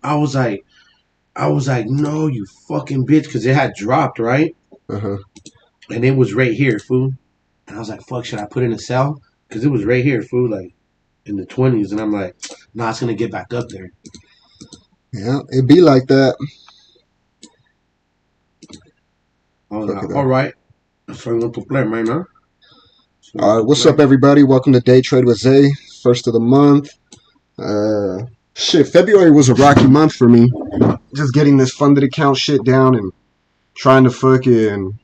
I was like, no, you fucking bitch, because it had dropped, right? And it was right here, fool. And I was like, fuck, should I put in a sell? Because it was right here, fool, like in the 20s. And I'm like, nah, it's gonna get back up there. Yeah, it be like that. I was like, all right, so I'm going to play, man, huh? All right, what's up, everybody? Welcome to Day Trade with Zay. First of the month. February was a rocky month for me. Just getting this funded account shit down and trying to fucking.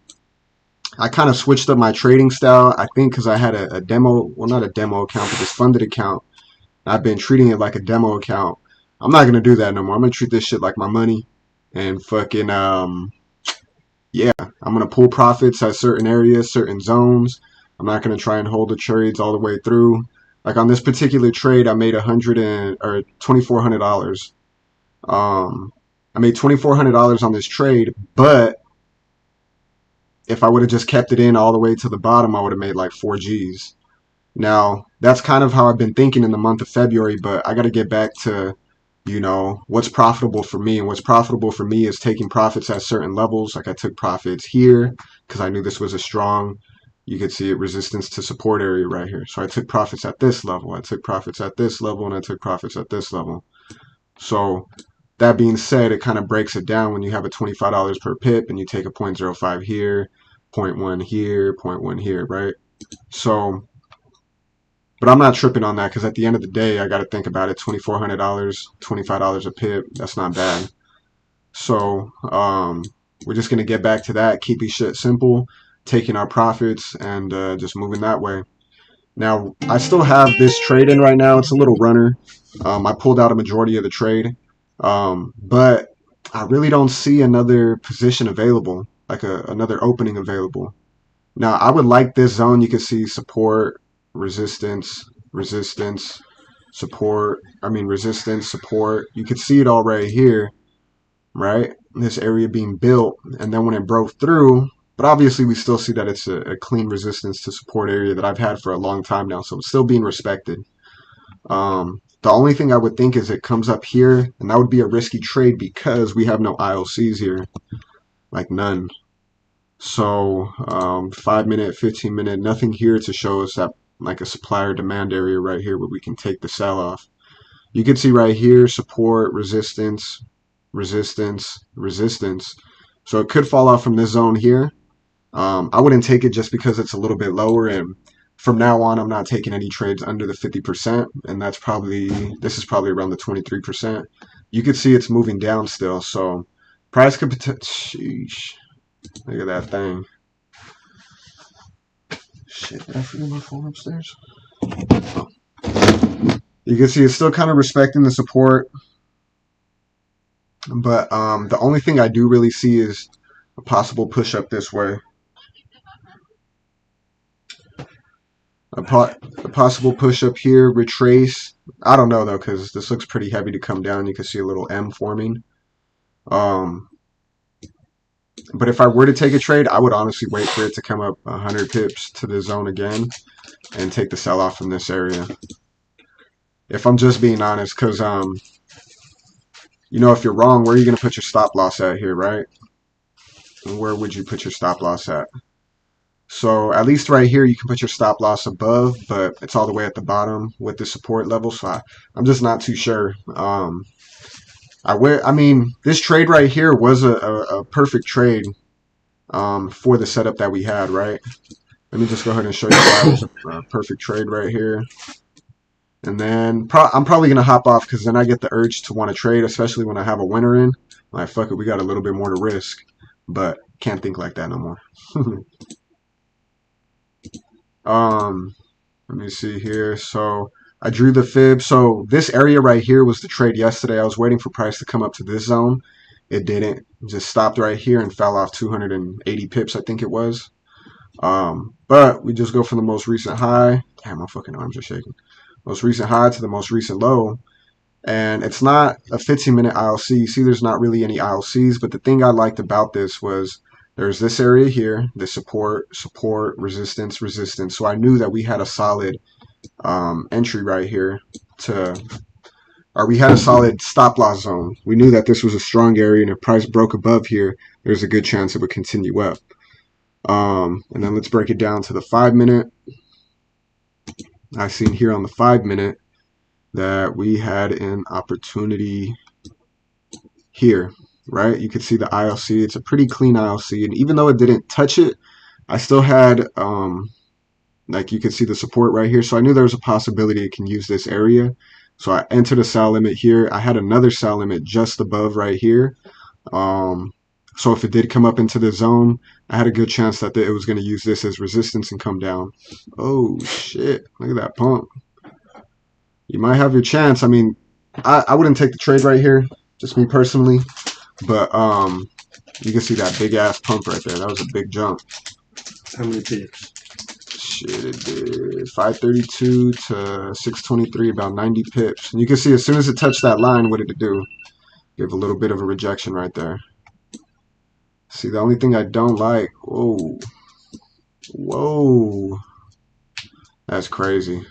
I kind of switched up my trading style. I think because I had a demo, well, not a demo account, but this funded account. I've been treating it like a demo account. I'm not gonna do that no more. I'm gonna treat this shit like my money, and fucking yeah. I'm gonna pull profits at certain areas, certain zones. I'm not gonna try and hold the trades all the way through. Like on this particular trade, I made $2,400. I made $2,400 on this trade, but if I would have just kept it in all the way to the bottom, I would have made like 4 G's. Now, that's kind of how I've been thinking in the month of February, but I got to get back to, what's profitable for me. And what's profitable for me is taking profits at certain levels. Like I took profits here because I knew this was a strong, you could see it, resistance to support area right here. So I took profits at this level. I took profits at this level, and I took profits at this level. So that being said, it kind of breaks it down when you have a $25 per pip and you take a 0.05 here, 0.1 here, 0.1 here, right? So, but I'm not tripping on that because at the end of the day, I got to think about it. $2,400, $25 a pip, that's not bad. So we're just going to get back to that, keeping shit simple, taking our profits, and just moving that way. Now, I still have this trade in right now. It's a little runner. I pulled out a majority of the trade. But I really don't see another position available, like another opening available. Now, I would like this zone. You can see support, resistance, resistance, support. Resistance, support. You can see it all right here, right? This area being built. And then when it broke through, but obviously we still see that it's a clean resistance to support area that I've had for a long time now. So it's still being respected. The only thing I would think is it comes up here, and that would be a risky trade because we have no IOCs here, like none. So 5 minute, 15 minute, nothing here to show us that like a supplier demand area right here where we can take the sell off. You can see right here support, resistance, resistance, resistance. So it could fall off from this zone here. I wouldn't take it just because it's a little bit lower, and from now on, I'm not taking any trades under the 50%, and this is probably around the 23%. You can see it's moving down still, so price could potentially, look at that thing. Shit, did I forget my phone upstairs? Oh. You can see it's still kind of respecting the support, but the only thing I do really see is a possible push up this way. A possible push up here, retrace. I don't know though, because this looks pretty heavy to come down. You can see a little M forming. But if I were to take a trade, I would honestly wait for it to come up 100 pips to the zone again and take the sell off from this area. If I'm just being honest, because if you're wrong, where are you going to put your stop loss at here, right? And where would you put your stop loss at? So at least right here, you can put your stop loss above, but it's all the way at the bottom with the support level. So I'm just not too sure. This trade right here was a perfect trade for the setup that we had, right? Let me just go ahead and show you why it was a perfect trade right here. And then I'm probably going to hop off because then I get the urge to want to trade, especially when I have a winner in. Like, fuck it, we got a little bit more to risk. But can't think like that no more. Let me see here. So I drew the fib. So this area right here was the trade yesterday. I was waiting for price to come up to this zone. It didn't. It just stopped right here and fell off 280 pips, I think it was. But we just go from the most recent high. Damn, my fucking arms are shaking. Most recent high to the most recent low. And it's not a 15-minute ILC. You see there's not really any ILCs. But the thing I liked about this was there's this area here, the support, resistance, resistance. So I knew that we had a solid entry right here to or we had a solid stop loss zone. We knew that this was a strong area, and if price broke above here, there's a good chance it would continue up. And then let's break it down to the 5-minute. I've seen here on the 5-minute that we had an opportunity here, right? You can see the ILC. It's a pretty clean ILC, and even though it didn't touch it, I still had like you can see the support right here. So I knew there was a possibility it can use this area. So I entered a sell limit here. I had another sell limit just above right here. So if it did come up into the zone, I had a good chance that it was going to use this as resistance and come down. Oh, shit. Look at that pump. You might have your chance. I mean, I wouldn't take the trade right here, just me personally. But you can see that big-ass pump right there. That was a big jump. How many pips? Shit, it did 532 to 623, about 90 pips. And you can see as soon as it touched that line, what did it do? Give a little bit of a rejection right there. See, the only thing I don't like, whoa, that's crazy.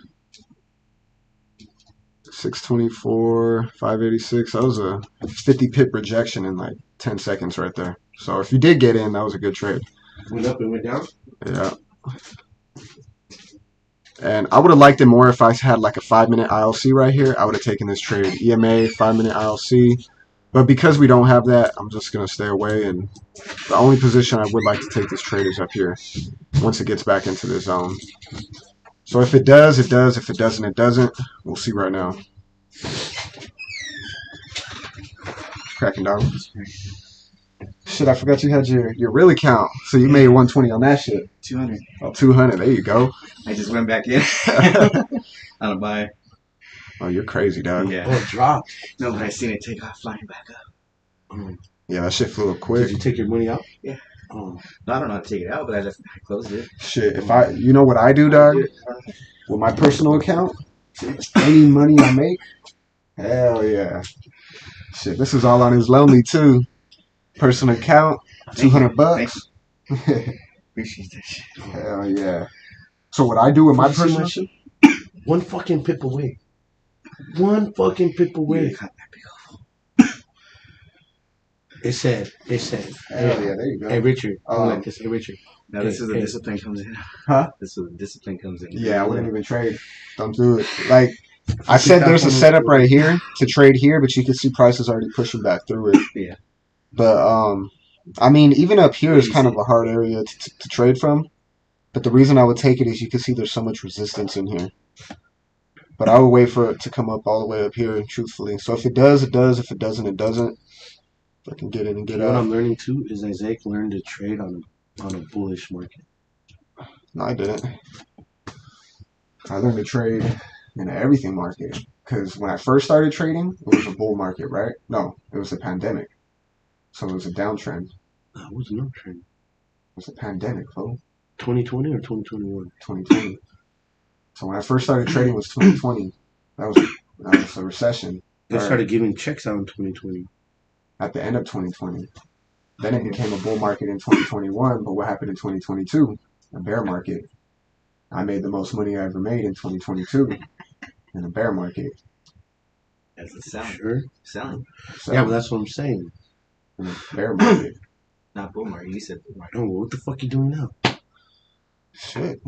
624, 586, that was a 50 pip rejection in like 10 seconds right there. So if you did get in, that was a good trade. Went up and went down? Yeah. And I would have liked it more if I had like a 5-minute ILC right here. I would have taken this trade. EMA, 5-minute ILC. But because we don't have that, I'm just going to stay away. And the only position I would like to take this trade is up here once it gets back into the zone. So if it does, it does. If it doesn't, it doesn't. We'll see right now. Cracking down. Shit, I forgot you had your real account. So you made 120 on that shit. 200. Oh, 200. There you go. I just went back in on a buy. Oh, you're crazy, dog. Yeah. Oh, it dropped. No, but I seen it take off, flying back up. Yeah, that shit flew up quick. Did you take your money out? Yeah. Oh. No, I don't know how to take it out, but I closed it. Shit, you know what I do, dog? With my personal account, any money I make, hell yeah. Shit, this is all on his lonely too. Personal account, $200. Appreciate that shit. Hell yeah. So what I do with my personal shit? One fucking pip away. One fucking pip away. It said. Hell yeah, there you go. Hey Richard. Like this. Hey Richard. Now this is where the discipline comes in. Huh? This is where the discipline comes in. Yeah, I wouldn't even trade. Don't do it. Like I said, there's a setup right here to trade here, but you can see prices already pushing back through it. Yeah. But I mean, even up here is kind of a hard area to trade from. But the reason I would take it is you can see there's so much resistance in here. But I would wait for it to come up all the way up here, truthfully. So if it does, it does. If it doesn't, it doesn't. I can get in and get out. What I'm learning too is Isaac learned to trade on a bullish market. No, I didn't. I learned to trade in an everything market. Because when I first started trading, it was a bull market, right? No, it was a pandemic. So it was a downtrend. It was an uptrend. It was a pandemic, bro. 2020 or 2021? 2020. So when I first started trading was 2020. That was a recession. They started giving checks out in 2020. At the end of 2020. Then it became a bull market in 2021. But what happened in 2022? A bear market. I made the most money I ever made in 2022 in a bear market. That's a selling. Sure. Selling. Yeah, but that's what I'm saying. In a bear market. Not bull market. You said bull market. Oh, what the fuck you doing now? Shit.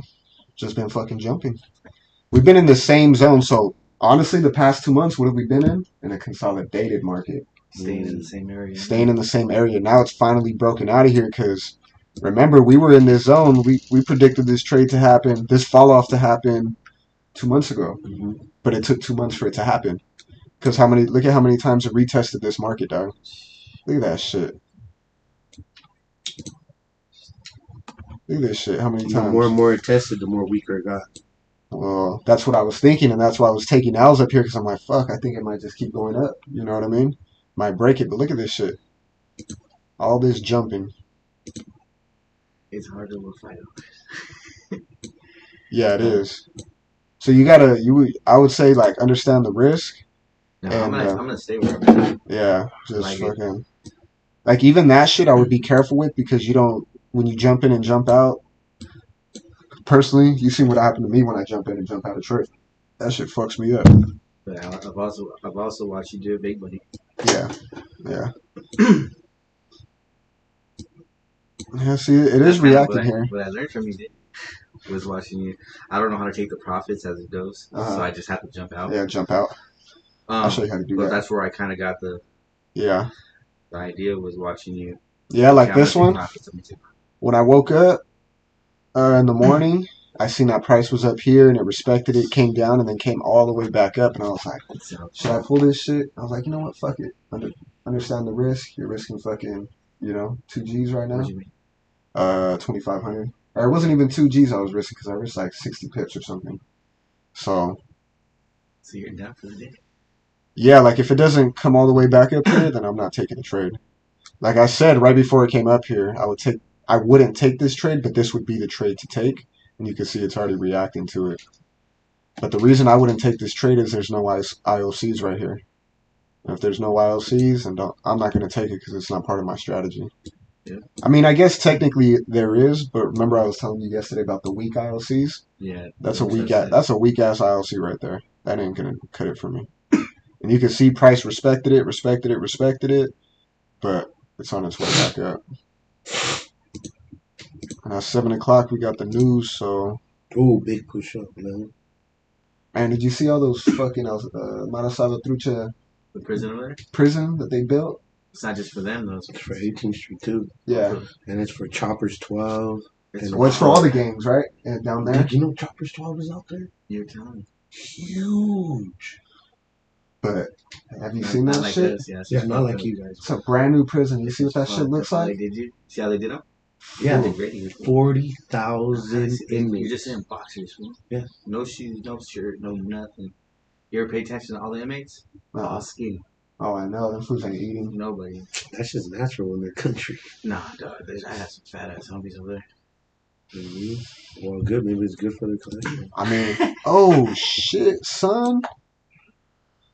Just been fucking jumping. We've been in the same zone. So honestly, the past 2 months, what have we been in? In a consolidated market. Staying in the same area. Staying in the same area. Now it's finally broken out of here because remember, we were in this zone. We predicted this trade to happen, this fall off to happen 2 months ago. Mm-hmm. But it took 2 months for it to happen. Because look at how many times it retested this market, dog. Look at that shit. Look at this shit. How many times? The more and more it tested, the more weaker it got. Well, that's what I was thinking, and that's why I was taking L's up here because I'm like, fuck, I think it might just keep going up. You know what I mean? Might break it, but look at this shit. All this jumping. It's hard to fight over. Yeah, it is. So you gotta, I would say, like, understand the risk. No, and, I'm gonna stay where I'm at. Yeah, just fucking. Like, even that shit I would be careful with because you don't, when you jump in and jump out, personally, you see what happened to me when I jump in and jump out of trade. That shit fucks me up. But I've also watched you do it big money. Yeah. Yeah, see, it is reacting here. What I learned from you was watching you. I don't know how to take the profits as it goes, so I just have to jump out. Yeah, jump out. I'll show you how to do that. But that's where I kind of got the idea was watching you. Yeah, like this one. When I woke up in the morning, I seen that price was up here and it respected it, came down, and then came all the way back up. And I was like, should I pull this shit? I was like, you know what? Fuck it. Understand the risk. You're risking fucking, 2 G's right now. What do you mean? 2,500. Or it wasn't even 2 G's I was risking because I risked like 60 pips or something. So you're down for the day. Yeah, like if it doesn't come all the way back up here, then I'm not taking a trade. Like I said right before it came up here, I wouldn't take this trade, but this would be the trade to take, and you can see it's already reacting to it. But the reason I wouldn't take this trade is there's no IOCs right here. And if there's no IOCs, then I'm not going to take it because it's not part of my strategy. Yeah. I mean, I guess technically there is, but remember I was telling you yesterday about the weak IOCs? Yeah. That's a weak ass IOC right there. That ain't going to cut it for me. And you can see price respected it, but it's on its way back up. And at 7 o'clock, we got the news, so... Ooh, big push up, man. Man, did you see all those fucking Marasava Trucha... The prison over there? Prison that they built? It's not just for them, though. It's for 18th Street, too. Yeah. And it's for Choppers 12. It's for all the gangs, right? And down there? Did you know Choppers 12 is out there? You're telling me. Huge. But have you seen that like shit? This, yeah, not like you guys. It's a brand new prison. You see what that shit looks like? Did you see how they did it? Yeah, 40,000 inmates. You're just in boxers. Yeah. No shoes, no shirt, no nothing. You ever pay attention to all the inmates? All skinny. Oh, I know. Them fools ain't eating. Nobody. That's just natural in their country. Nah, dog. I have some fat ass homies over there. Mm-hmm. Well, good. Maybe it's good for the collection. I mean, oh shit, son.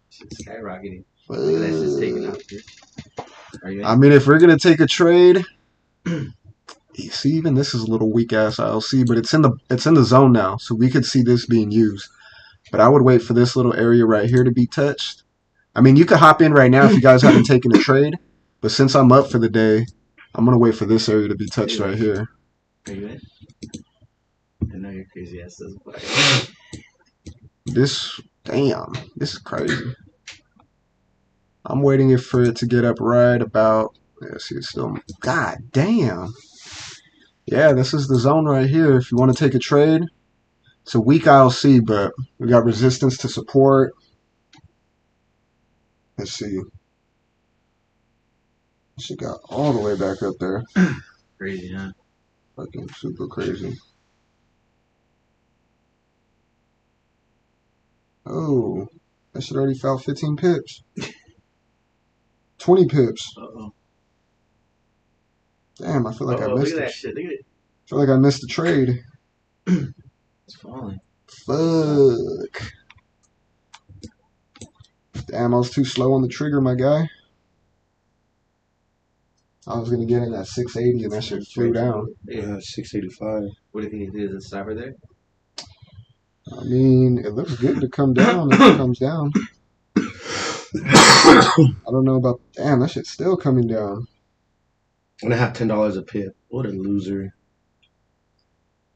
Shit's skyrocketing. Look at that shit's taking out here. I mean, if we're gonna take a trade, you see, even this is a little weak ass ILC, but it's in the zone now, so we could see this being used. But I would wait for this little area right here to be touched. I mean, you could hop in right now if you guys haven't taken a trade, but since I'm up for the day, I'm gonna wait for this area to be touched right here. Are you in? I know your crazy ass doesn't play. This is crazy. I'm waiting for it to get up right about. Yeah, see, it's still. God damn. Yeah, this is the zone right here. If you want to take a trade, it's a weak ILC, but we got resistance to support. Let's see. She got all the way back up there. Crazy, huh? Fucking super crazy. Oh, that shit already fell 15 pips. 20 pips. Uh-oh. Damn, I feel like I missed it. Look at that shit. Look at it. I feel like I missed the trade. It's falling. Fuck. Damn, I was too slow on the trigger, my guy. I was going to get in at 680 and that shit flew down. Yeah, 685. What do you think it is? Is it stopper there? I mean, it looks good to come down if it comes down. I don't know about... Damn, that shit's still coming down. And I have $10 a pip. What a loser.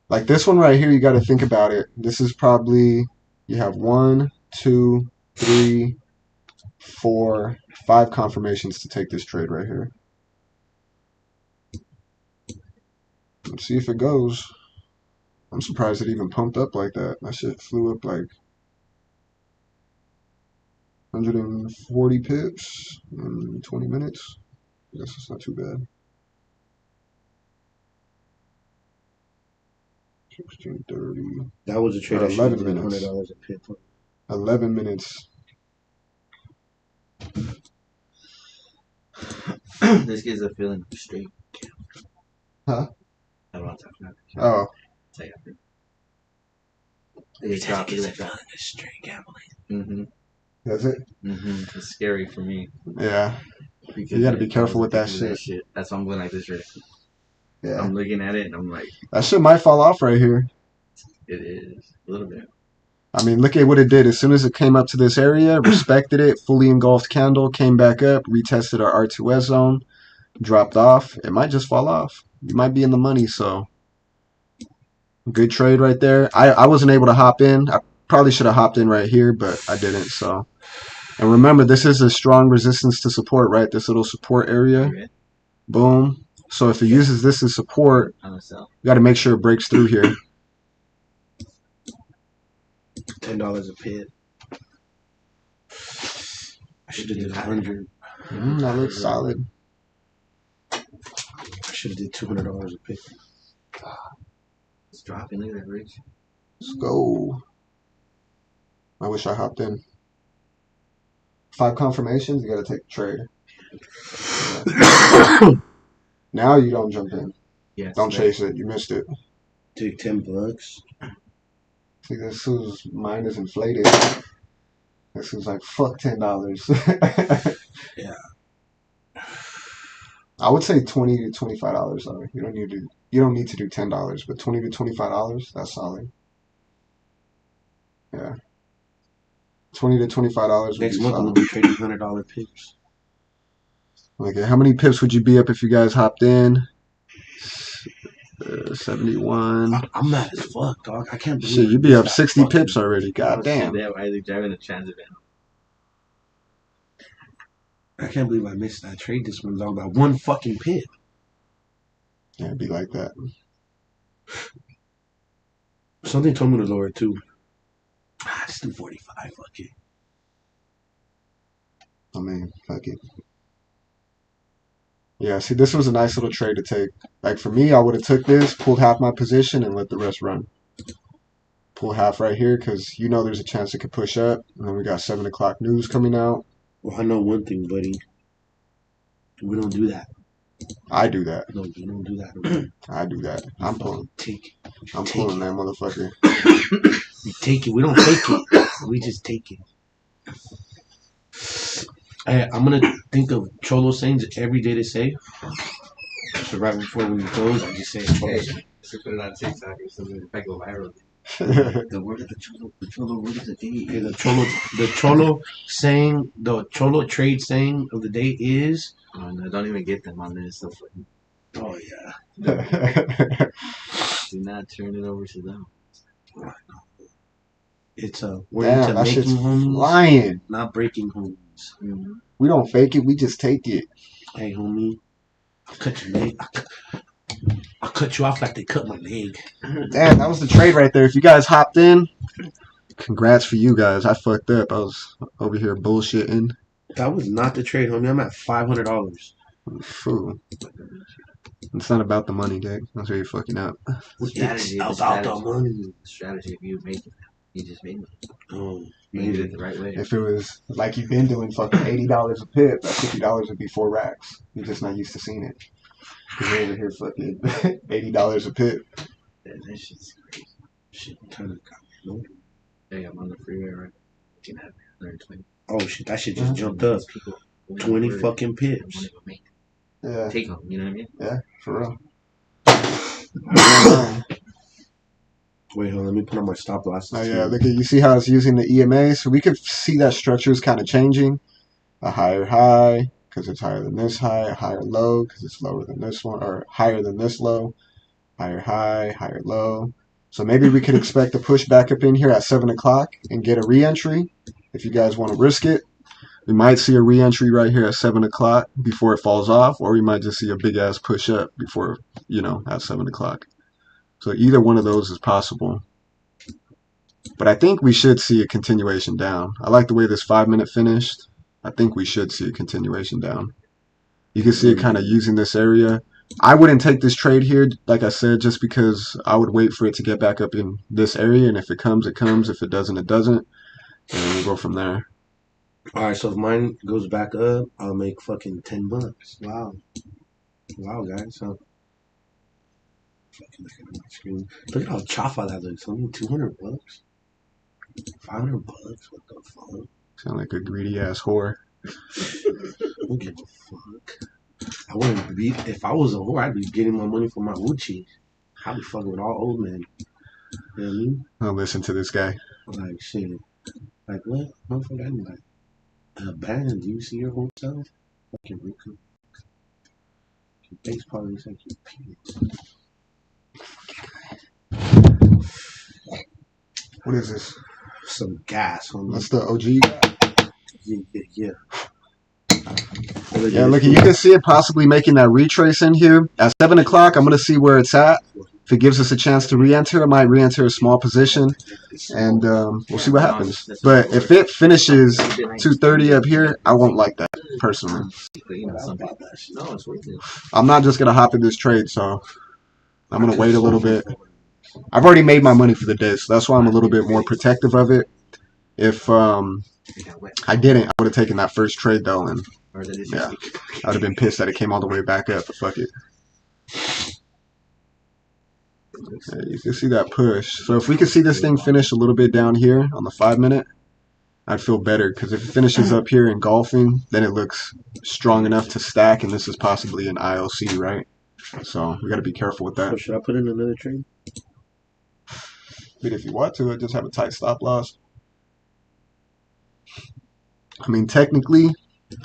Like this one right here, you got to think about it. This is probably... You have 1, 2, 3, 4, 5 confirmations to take this trade right here. Let's see if it goes. I'm surprised it even pumped up like that. That shit flew up like 140 pips in 20 minutes. I guess it's not too bad. 16:30. That was a trade I should have done $100 a pip. 11 minutes. This gives a feeling of straight. Huh? I don't want to talk about it. Oh. Say after. It gives a feeling of straight gambling. Mm-hmm. That's it? Mm-hmm. It's scary for me. Yeah. You got to be careful with that shit. That's why I'm going like this right. Yeah. I'm looking at it and I'm like... That shit might fall off right here. It is. A little bit. I mean, look at what it did. As soon as it came up to this area, respected it, fully engulfed candle, came back up, retested our R2S zone, dropped off. It might just fall off. You might be in the money, so good trade right there. I wasn't able to hop in. I probably should have hopped in right here, but I didn't. So, and remember, this is a strong resistance to support, right? This little support area. Boom. So if it uses this as support, you got to make sure it breaks through here. $10 a pit. I should have did 100. That looks solid. I should have did $200 a pit. It's dropping. Look at that, Rich. Let's go. I wish I hopped in. 5 confirmations, you got to take a trade. Yeah. Now you don't jump in. Yeah, don't chase it. You missed it. Take $10. See, this was mine is inflated. This was like fuck $10. Yeah. I would say $20 to $25 though. You don't need to do $10, but $20 to $25, that's solid. Yeah. $20 to $25. Next month I'm gonna be trading $100 pips. Okay, how many pips would you be up if you guys hopped in? 71. I'm mad as fuck, dog. I can't believe. Shit, you'd be up 60 pips already. God damn. Why are they driving a transit van? I can't believe I missed that trade this one, dog. By one fucking pip. Yeah, it'd be like that. Something told me to lower it too. Just do 45. Fuck it. I mean, fuck it. Yeah, see, this was a nice little trade to take. Like, for me, I would have took this, pulled half my position, and let the rest run. Pull half right here, because you know there's a chance it could push up. And then we got 7 o'clock news coming out. Well, I know one thing, buddy. We don't do that. I do that. No, we don't do that. I do that. I'm pulling. I'm take pulling it. that motherfucker. We take it. We don't take it. We just take it. I'm going to think of Cholo sayings every day to say. So right before we close, I just say Cholo saying. Should put it on TikTok or something if I go viral. The word of the Cholo word of the day. Okay, the Cholo saying, the Cholo trade saying of the day is. Oh no, don't even get them on there. It's so funny. Oh yeah. Do not turn it over to them. It's we're into making homies, flying, not breaking homies. Mm-hmm. We don't fake it, we just take it. Hey homie, I'll cut your leg. I'll cut you off like they cut my leg. Damn, that was the trade right there. If you guys hopped in, congrats for you guys. I fucked up. I was over here bullshitting. That was not the trade, homie. I'm at $500. Fool. It's not about the money, Dick. That's where you're fucking up. It's about the money. Strategy if you make it. You just made money. Oh, you did it the right way. If it was like you've been doing fucking $80 a pip, that $50 would be 4 racks. You're just not used to seeing it. Because you're over here fucking $80 a pip. Yeah, that shit's crazy. Shit, kind of got me loaded. Hey, I'm on the freeway, right? You can have 120. Oh shit, that shit just jumped up. 20 fucking pips. Yeah. Take them, you know what I mean? Yeah, for real. Wait, hold on, let me put on my stop glasses. Oh yeah, look at you see how it's using the EMA, so we could see that structure is kind of changing. A higher high because it's higher than this high, a higher low because it's lower than this one, or higher than this low. Higher high, higher low. So maybe we could expect a push back up in here at 7 o'clock and get a re-entry. If you guys want to risk it, we might see a re-entry right here at 7 o'clock before it falls off, or we might just see a big ass push up before, at 7 o'clock. So either one of those is possible. But I think we should see a continuation down. I like the way this 5-minute finished. I think we should see a continuation down. You can see it kind of using this area. I wouldn't take this trade here, like I said, just because I would wait for it to get back up in this area. And if it comes, it comes. If it doesn't, it doesn't. And then we'll go from there. All right, so if mine goes back up, I'll make fucking $10. Wow. Wow, guys. So, fucking looking at my screen. Look at how chafa that looks. Only $200. $500. What the fuck? Sound like a greedy ass whore. I don't give a fuck. I wouldn't be, if I was a whore, I'd be getting my money from my Uchi. I'd be fucking with all old men. You know what I mean? I'll listen to this guy. Like shit. Like what? Motherfucker, I'm like, abandoned. Do you see your whole self? Fucking Riku. Your face probably looks like your penis. What is this? Some gas on That's me. the OG. Yeah. Yeah, look, you can see it possibly making that retrace in here. At 7 o'clock, I'm going to see where it's at. If it gives us a chance to re-enter, I might re-enter a small position, and we'll see what happens. But if it finishes 230 up here, I won't like that, personally. I'm not just going to hop in this trade, so I'm going to wait a little bit. I've already made my money for the day, so that's why I'm a little bit more protective of it. If I didn't, I would have taken that first trade, though, and yeah, I would have been pissed that it came all the way back up, but fuck it. Yeah, you can see that push. So if we could see this thing finish a little bit down here on the 5 minute, I'd feel better, because if it finishes up here engulfing, then it looks strong enough to stack, and this is possibly an ILC, right? So we got to be careful with that. So should I put in another trade? But if you want to, just have a tight stop loss. I mean, technically,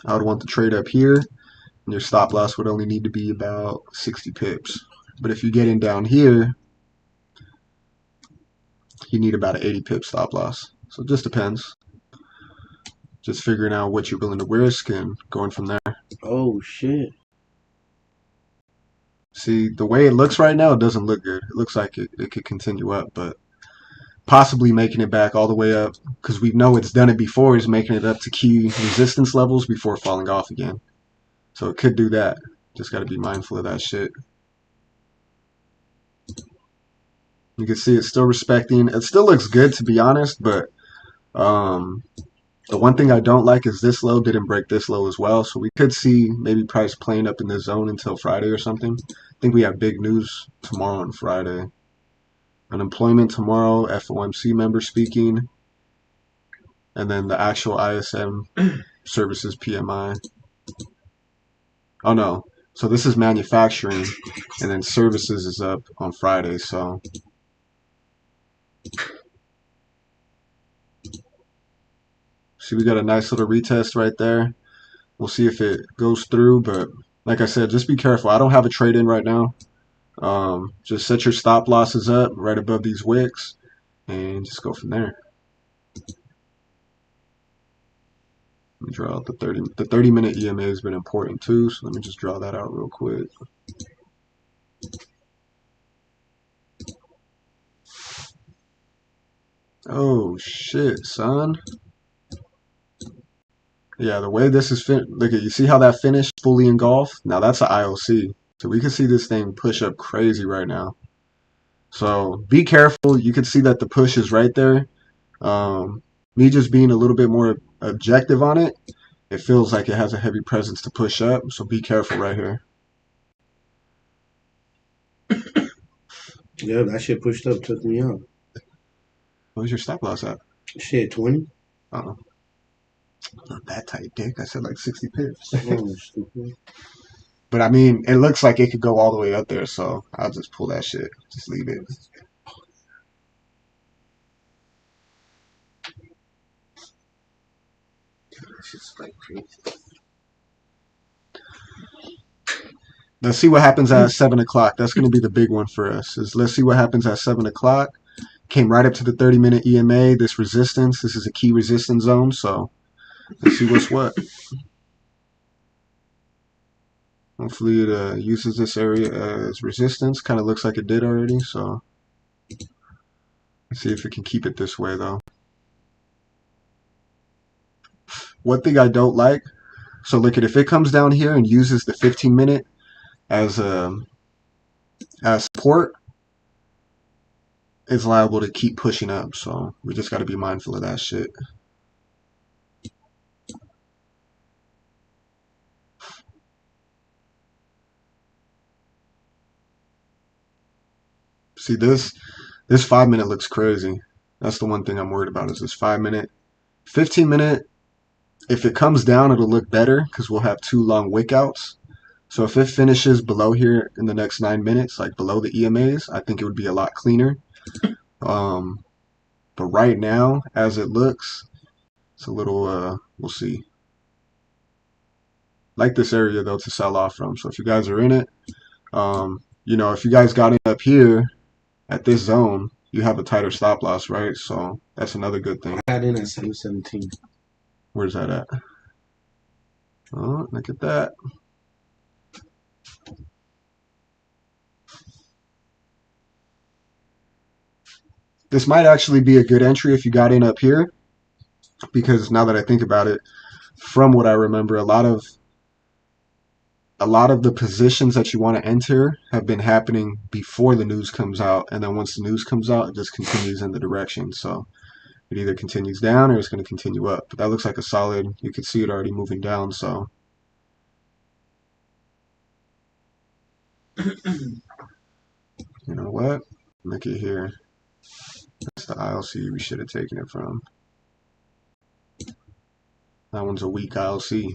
I would want the trade up here, and your stop loss would only need to be about 60 pips. But if you get in down here, you need about an 80 pip stop loss. So it just depends. Just figuring out what you're willing to risk and going from there. Oh, shit. See, the way it looks right now, it doesn't look good. It looks like it could continue up, but possibly making it back all the way up, because we know it's done it before, is making it up to key resistance levels before falling off again. So it could do that. Just got to be mindful of that shit. You can see it's still respecting. It still looks good, to be honest, but the one thing I don't like is this low didn't break this low as well. So we could see maybe price playing up in this zone until Friday or something. I think we have big news tomorrow and Friday. Unemployment tomorrow, FOMC member speaking, and then the actual ISM services PMI. Oh no, so this is manufacturing, and then services is up on Friday, so. See, we got a nice little retest right there. We'll see if it goes through, but like I said, just be careful. I don't have a trade in right now. Just set your stop losses up right above these wicks and just go from there. Let me draw out the 30. The 30-minute EMA has been important too, so let me just draw that out real quick. Oh shit, son. Yeah, the way this is look at, you see how that finished fully engulfed? Now that's an IOC. So we can see this thing push up crazy right now. So be careful. You can see that the push is right there. Me just being a little bit more objective on it, it feels like it has a heavy presence to push up. So be careful right here. Yeah, that shit pushed up, took me out. What was your stop loss at? Shit, 20? Uh-oh. Not that tight, dick. I said like 60 pips. Oh, stupid. But I mean, it looks like it could go all the way up there, so I'll just pull that shit. Just leave it. Let's see what happens at 7 o'clock. That's going to be the big one for us. Let's see what happens at 7 o'clock. Came right up to the 30-minute EMA. This resistance. This is a key resistance zone, so let's see what's what. Hopefully it uses this area as resistance. Kind of looks like it did already, so let's see if it can keep it this way, though. One thing I don't like, so look at, if it comes down here and uses the 15-minute as support, it's liable to keep pushing up, so we just got to be mindful of that shit. See, this 5 minute looks crazy. That's the one thing I'm worried about, is this 5 minute. 15 minute, if it comes down, it'll look better because we'll have 2 long wick outs. So if it finishes below here in the next 9 minutes, like below the EMAs, I think it would be a lot cleaner. But But right now, as it looks, it's a little, we'll see. Like this area, though, to sell off from. So if you guys are in it, you know, if you guys got in up here at this zone, you have a tighter stop loss, right? So that's another good thing. I had in at 717. Where's that at? Oh, look at that. This might actually be a good entry if you got in up here, because now that I think about it, from what I remember, a lot of the positions that you want to enter have been happening before the news comes out, and then once the news comes out, it just continues in the direction. So it either continues down or it's going to continue up. But that looks like a solid, you can see it already moving down, so. You know what? Look at here. That's the ILC we should have taken it from. That one's a weak ILC.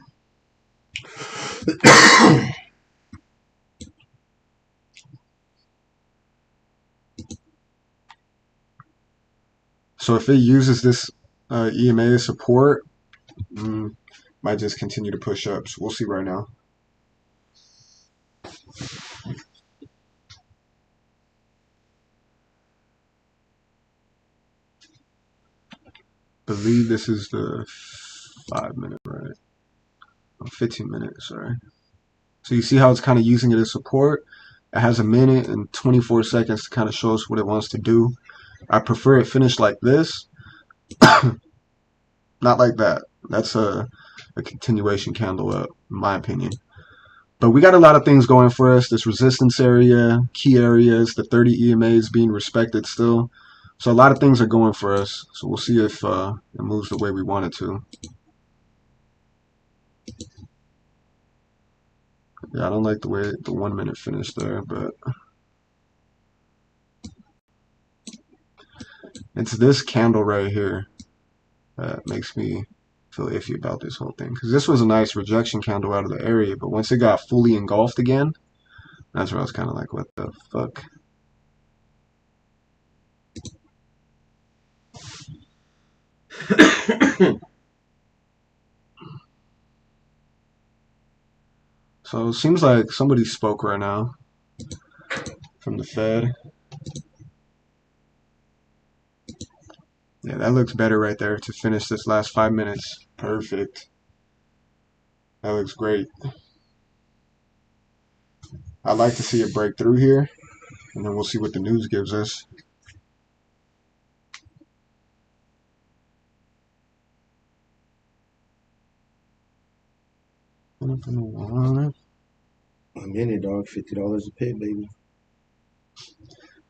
So if it uses this EMA as support, might just continue to push up. So we'll see right now. Believe this is the 5 minute, right? Oh, 15 minutes, sorry. So you see how it's kind of using it as support? It has a minute and 24 seconds to kind of show us what it wants to do. I prefer it finished like this. Not like that. That's a continuation candle up, in my opinion. But we got a lot of things going for us. This resistance area, key areas, the 30 EMAs being respected still. So a lot of things are going for us. So we'll see if it moves the way we want it to. Yeah, I don't like the way the 1 minute finished there, but it's this candle right here that makes me feel iffy about this whole thing. Because this was a nice rejection candle out of the area, but once it got fully engulfed again, that's where I was kind of like, what the fuck? So it seems like somebody spoke right now from the Fed. Yeah, that looks better right there to finish this last 5 minutes. Perfect. That looks great. I'd like to see it break through here, and then we'll see what the news gives us. I'm in it, dog. $50 a pip, baby.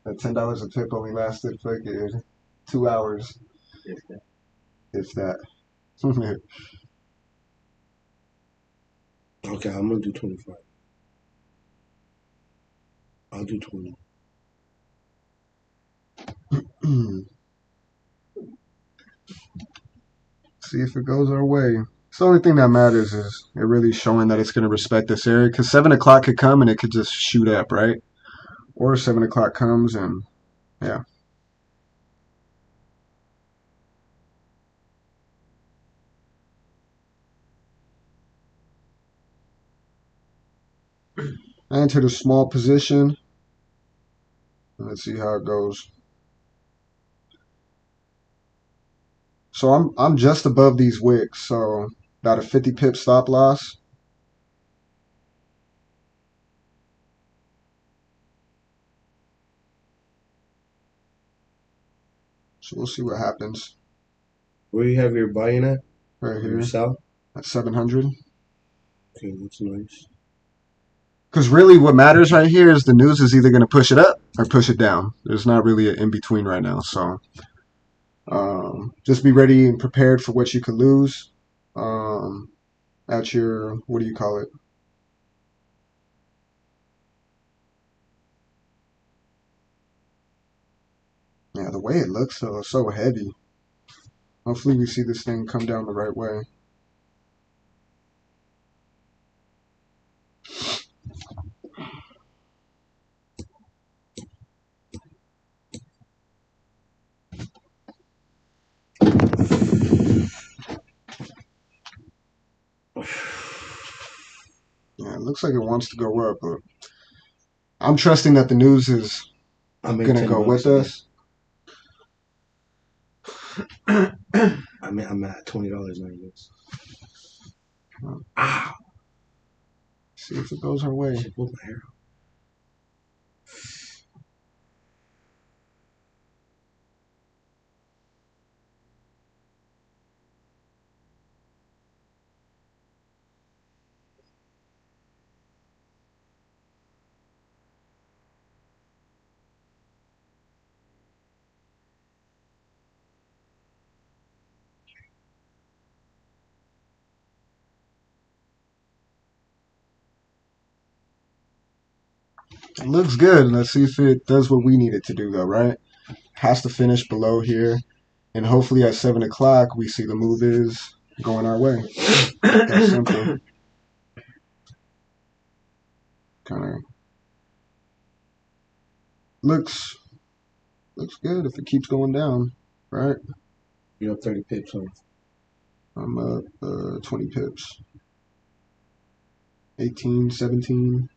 That $10 a pip only lasted fucking 2 hours. If that. Okay, I'm gonna do 25. I'll do 20. See if it goes our way. So the only thing that matters is it really showing that it's going to respect this area. Because 7 o'clock could come and it could just shoot up, right? Or 7 o'clock comes and, yeah. I entered a small position. Let's see how it goes. So I'm just above these wicks, so about a 50 pip stop loss. So we'll see what happens. Where you have your buy-in at? Right here. Your sell? At 700. Okay, that's nice. Because really what matters right here is the news is either going to push it up or push it down. There's not really an in-between right now. So just be ready and prepared for what you could lose at your, what do you call it? Yeah, the way it looks though is so heavy. Hopefully we see this thing come down the right way. it looks like it wants to go up, but I'm trusting that the news is gonna go with us. I'm at $20 now. Ow! See if it goes our way. I should pull my hair out. It looks good. Let's see if it does what we need it to do, though, right? Has to finish below here. And hopefully at 7 o'clock, we see the move is going our way. That's simple. Kind of looks good if it keeps going down, right? You're up 30 pips, huh? I'm up 20 pips. 18, 17.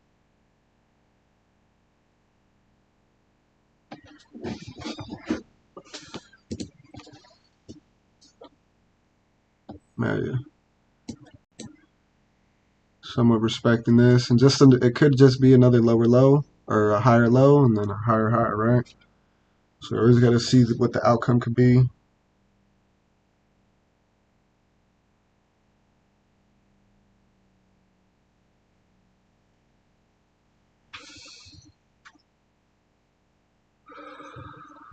Yeah. Somewhat respecting this, and just it could just be another lower low or a higher low and then a higher high, right? So we always got to see what the outcome could be.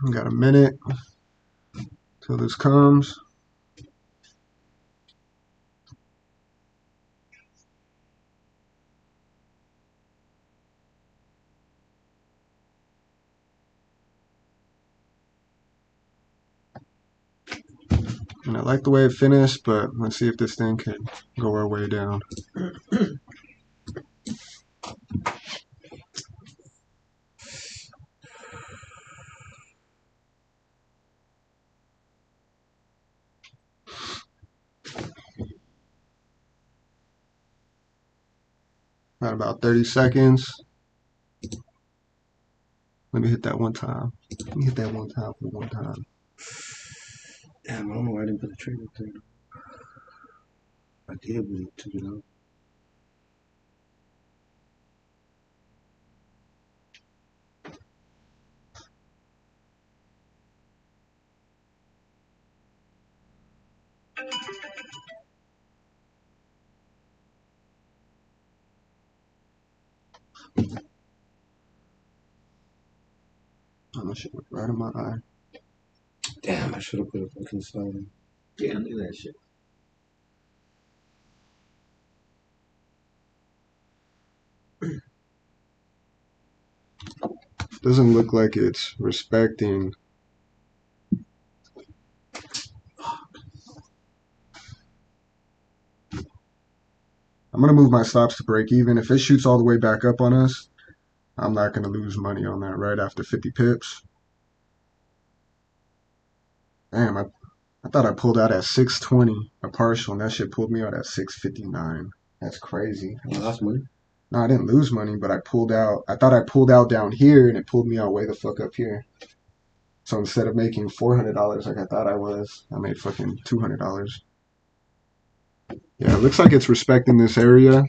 We got a minute till this comes. And I like the way it finished, but let's see if this thing can go our way down. Got about 30 seconds. Let me hit that one time. Let me hit that one time for the one time. Damn, I don't know why I didn't put the trade up there. I did, but it took it out. Oh, that shit went right in my eye. Damn, I should have put a fucking slide in. Damn, look at that shit. Doesn't look like it's respecting. I'm going to move my stops to break even. If it shoots all the way back up on us, I'm not going to lose money on that right after 50 pips. Damn, I thought I pulled out at 620 a partial, and that shit pulled me out at 659. That's crazy. You lost money? No, I didn't lose money, but I pulled out. I thought I pulled out down here, and it pulled me out way the fuck up here. So instead of making $400 like I thought I was, I made fucking $200. Yeah, it looks like it's respecting this area.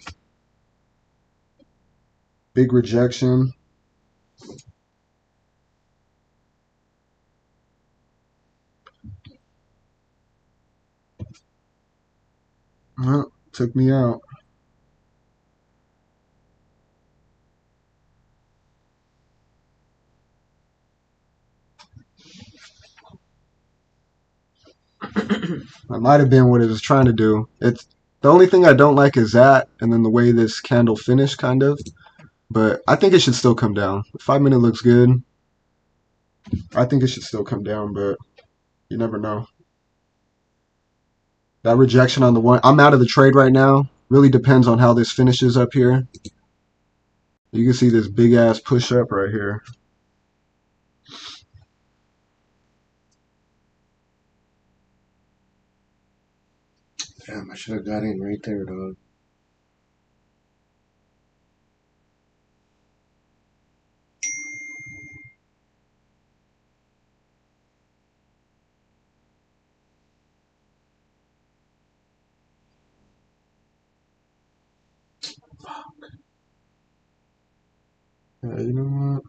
Big rejection. Took me out. That might have been what it was trying to do. It's the only thing I don't like is that, and then the way this candle finished, kind of. But I think it should still come down. The 5 minute looks good. I think it should still come down, but you never know. That rejection on the one, I'm out of the trade right now. Really depends on how this finishes up here. You can see this big ass push up right here. Damn, I should have got in right there, dog. Yeah, you know what?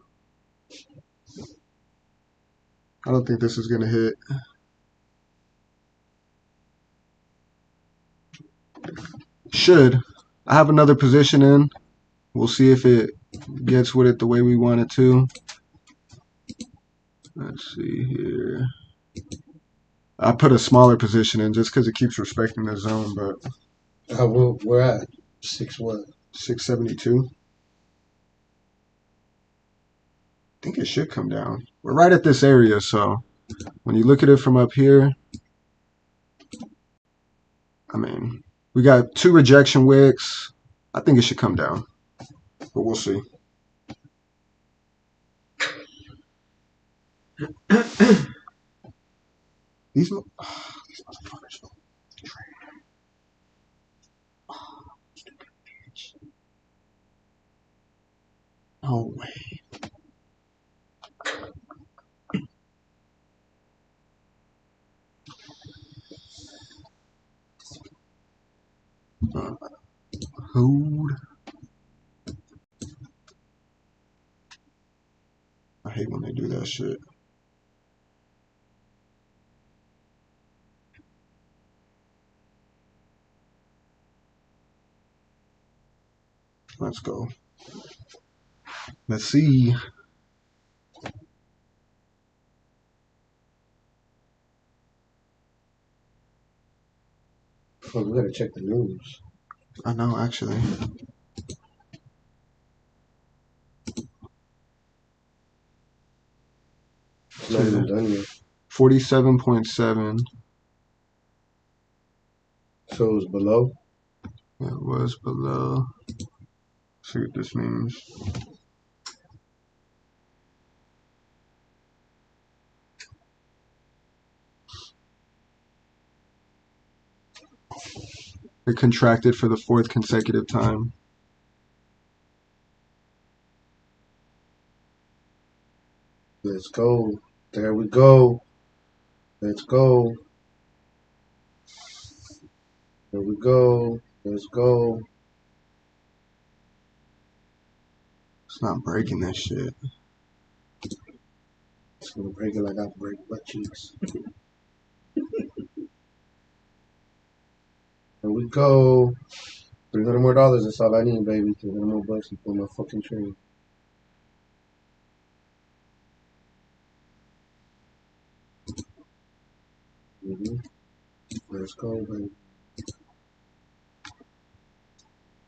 I don't think this is gonna hit. Should. I have another position in. We'll see if it gets with it the way we want it to. Let's see here. I put a smaller position in just because it keeps respecting the zone, but we're at 6 what? 672. I think it should come down. We're right at this area, so when you look at it from up here, I mean, we got 2 rejection wicks. I think it should come down, but we'll see. These motherfuckers. No way. Hold. I hate when they do that shit. Let's go. Let's see. Oh, we gotta check the news. I know, actually. It's not even done yet. 47.7. So it was below? It was below. Let's see what this means. It contracted for the 4th consecutive time. Let's go. There we go. Let's go. There we go. Let's go. It's not breaking that shit. It's gonna break it like I break butt cheeks. There we go. $300 more. That's all I need, baby. $300 more bucks for my fucking trade. Let's go, baby.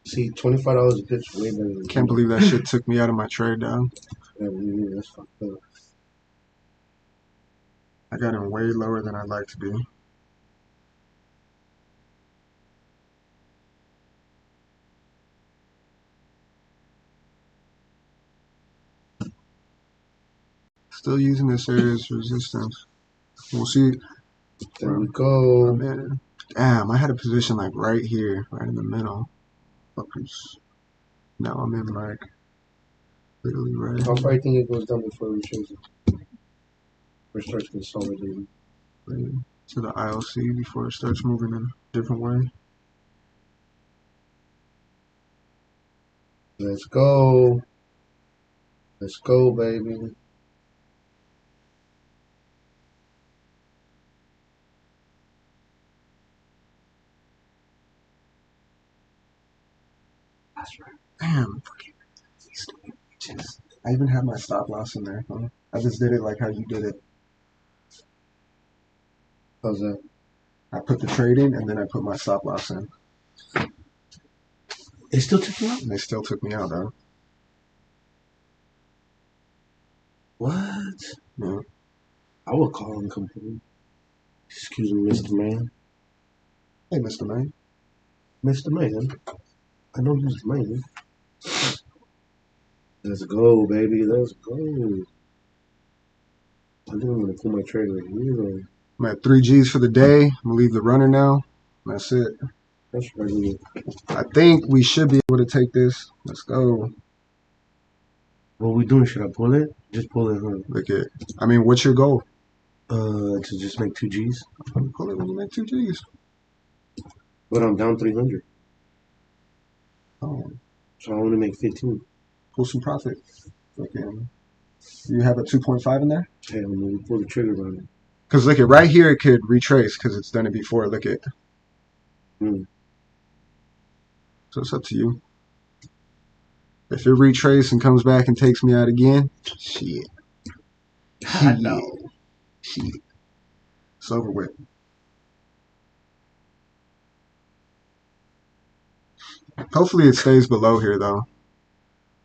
See, $25 a pitch way better than Can't believe that shit took me out of my trade, dog. Yeah, that's fucked up. I got him way lower than I'd like to be. Still using this area as resistance. We'll see. There we go. Man, damn, I had a position like right here, right in the middle. Fuckers. Now I'm in like literally right. How far do you think it goes down before we change it? Or starts consolidating? To the ILC before it starts moving in a different way. Let's go. Let's go, baby. That's right. Damn. I even have my stop loss in there. Huh? I just did it like how you did it. How's that? I put the trade in and then I put my stop loss in. They still took you out? And they still took me out, though. What? Yeah. I would call and complain. Excuse me, Mr. Man. Hey, Mr. Man. Mr. Man. I know Mr. Man. Let's go, baby. Let's go. I think I'm going to pull my trade right here. I'm at 3 Gs for the day. I'm going to leave the runner now. That's it. That's right. I think we should be able to take this. Let's go. What are we doing? Should I pull it? Just pull it, huh? Look at. I mean, what's your goal? To just make 2 Gs. Pull it when you make 2 Gs. But I'm down 300. Oh. So I want to make 15. Pull some profit. Okay. You have a 2.5 in there? Yeah, I'm going to pull the trigger on it. Because look at right here, it could retrace because it's done it before. Look at. So it's up to you. If it retraces and comes back and takes me out again, shit. I know. Shit. It's over with. Hopefully it stays below here though.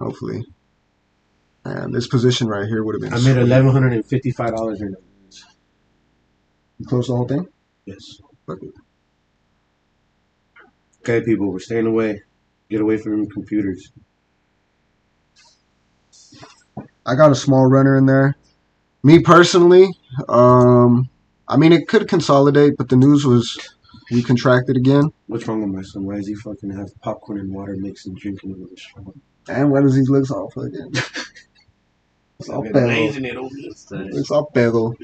Hopefully. And this position right here would have been. I made $1,155 in it. You closed the whole thing? Yes. Fuck it. Okay, people, we're staying away. Get away from them computers. I got a small runner in there. Me personally, I mean, it could consolidate, but the news was we contracted again. What's wrong with my son? Why does he fucking have popcorn and water mixed and drinking it with a straw? And why does he look all fucking? It's all pedo. It's all pedo.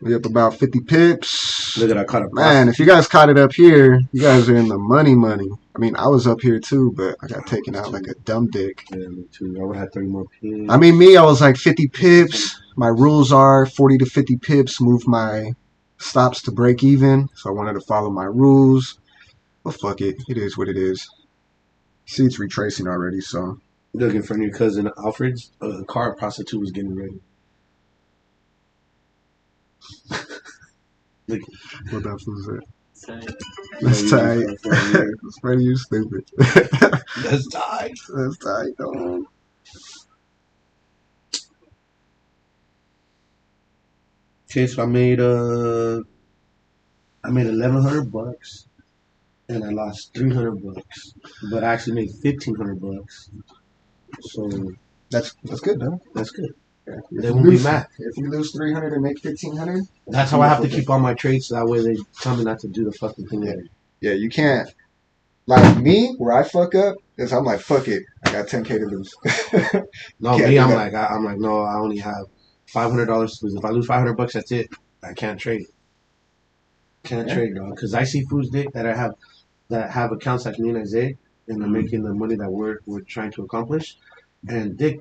We up about 50 pips. Look at I caught a Man, if you guys caught it up here, you guys are in the money. I mean, I was up here too, but I got taken out like a dumb dick. Yeah, me too. I would have 30 more pips. I mean, I was like 50 pips. My rules are 40 to 50 pips, move my stops to break even. So I wanted to follow my rules. But fuck it. It is what it is. See, it's retracing already, so. Looking for your cousin Alfred's car prostitute was getting ready. Look. What that fool's at? Tight. That's tight. That's funny, you stupid. That's tight. That's tight, dog. Okay, so I made $1,100 and I lost $300, but I actually made $1,500. So that's good, though. That's good. Yeah. They won't be mad. If you lose 300 and make 1,500, that's how I have to keep all my trades. So that way they tell me not to do the fucking thing. Yeah, you can't. Like me, where I fuck up is I'm like, fuck it, I got 10K to lose. No, me, I'm like, no, I only have $500 to lose. If I lose $500, that's it. I can't trade. Can't trade, dog. Because I see foods, Dick, that have accounts like me and Isaiah, and they're making the money that we're trying to accomplish. And Dick,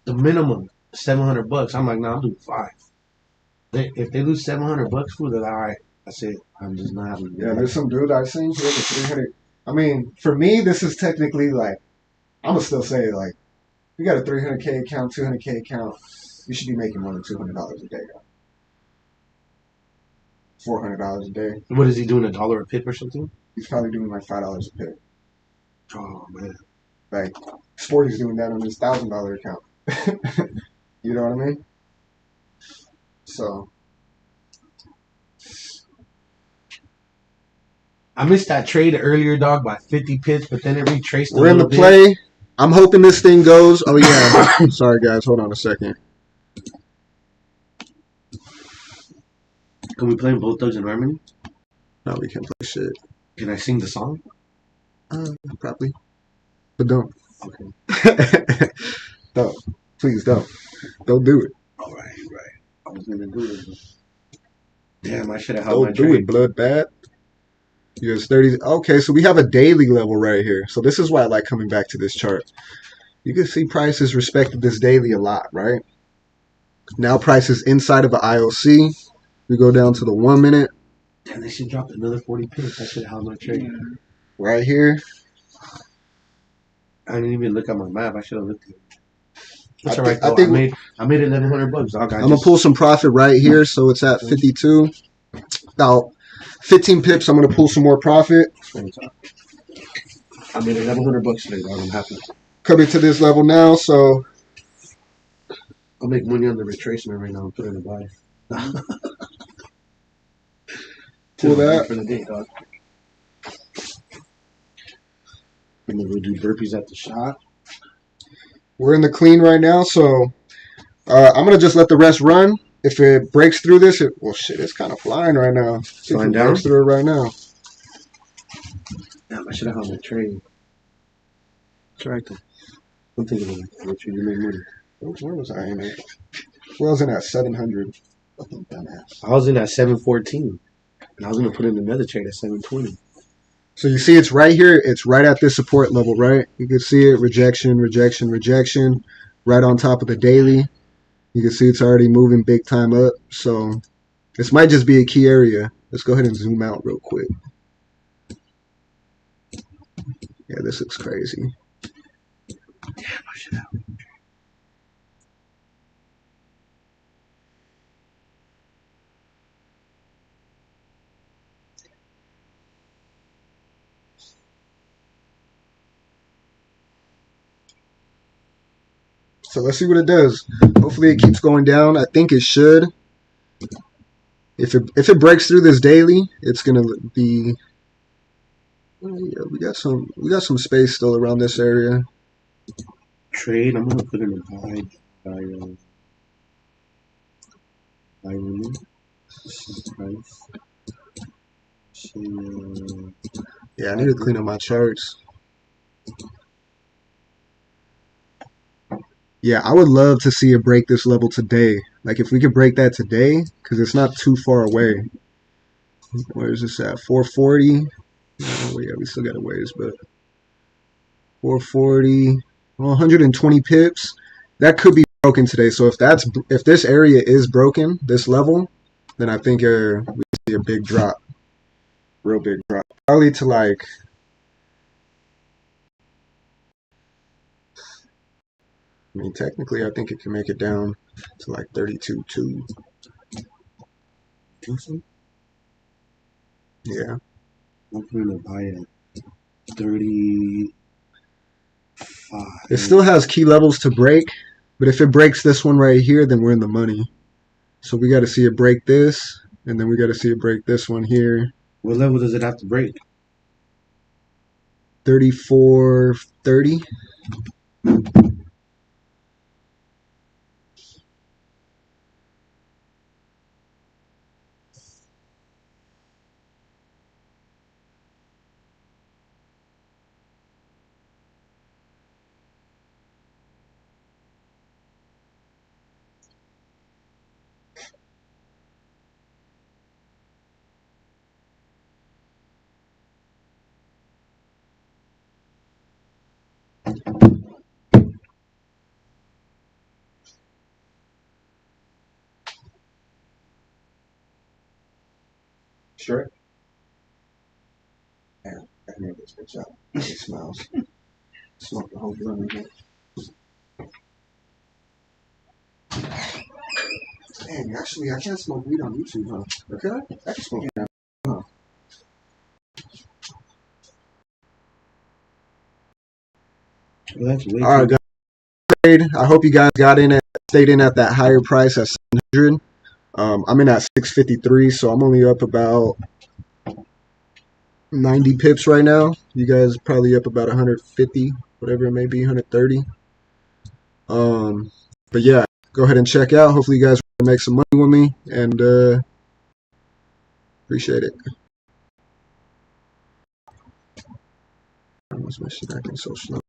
the minimum $700. I'm like, no, I'm doing 5. If they lose $700, food, they're like, all right, that's it. I'm just not having. Yeah, there's some dude I've seen here with 300. I mean, for me, this is technically like, I'm gonna still say like, you got a 300K account, 200K account, you should be making more than $200 a day. $400 a day. What is he doing? $1 a pip or something? He's probably doing like $5 a pip. Oh man. Like Sporty's doing that on his $1,000 account. You know what I mean? So I missed that trade earlier, dog, by 50 pips, but then it retraced. We're in the play. I'm hoping this thing goes. Oh yeah. Sorry guys, hold on a second. Can we play Both Thugs in Harmony? No, we can't play shit. Can I sing the song? Probably. But don't. Okay. Don't. Please don't. Don't do it. All right. I was gonna do it. Damn, I should have Don't held my do trade. it, bloodbath. US30. Okay, so we have a daily level right here. So this is why I like coming back to this chart. You can see prices respected this daily a lot, right? Now prices inside of an IOC. We go down to the 1 minute. Damn, they should drop another 40 pips. I should have held my trade. Right here. I didn't even look at my map. I should have looked at it. That's I all right. think- I made $1,100. I'm gonna pull some profit right here, so it's at 52. Now, 15 pips. I'm gonna pull some more profit. I made $1,100 today, dog. I'm happy. Coming to this level now, so I'll make money on the retracement right now and put it in the buy. Pull that. For the day, dog. I'm gonna go do burpees at the shop. we're in the clean right now. So I'm gonna just let the rest run. If it breaks through this, well, shit, it's kind of flying right now. See if Flying it down? breaks through it right now. Damn, I should have held my trade. It's all right though. I'm thinking of it. What you made money. Where was I in it? Where was it at 700? Fucking dumbass. I was in at 714, and I was gonna put in another trade at 720. So you see it's right here. It's right at this support level, right? You can see it, rejection, rejection, rejection, right on top of the daily. You can see it's already moving big time up. So this might just be a key area. Let's go ahead and zoom out real quick. Yeah, this looks crazy. So let's see what it does. Hopefully it keeps going down. I think it should. If it breaks through this daily, it's gonna be. Yeah, we got some space still around this area. Trade. I'm gonna put in a buy limit. This is price. Yeah, I need to clean up my charts. Yeah, I would love to see it break this level today. Like if we could break that today, because it's not too far away. Where is this at? 440. Oh yeah, we still got a ways, but 440, 120 pips. That could be broken today. So if this area is broken, this level, then I think we see a big drop, real big drop, probably to like. I mean, technically, I think it can make it down to like 32.2. Yeah. I'm putting a buy at 35. It still has key levels to break, but if it breaks this one right here, then we're in the money. So we got to see it break this, and then we got to see it break this one here. What level does it have to break? 34.30. Sure. Yeah, I made this bitch up. It smells. Smoke the whole blunt in Dang, actually, I can't smoke weed on YouTube, huh? Okay? I can smoke weed. Huh? Well, that's way All right, guys. I hope you guys stayed in at that higher price at 700. I'm in at 653, so I'm only up about 90 pips right now. You guys probably up about 150, whatever it may be, 130. But yeah, go ahead and check out. Hopefully you guys make some money with me, and appreciate it. Why was my shit acting so slow?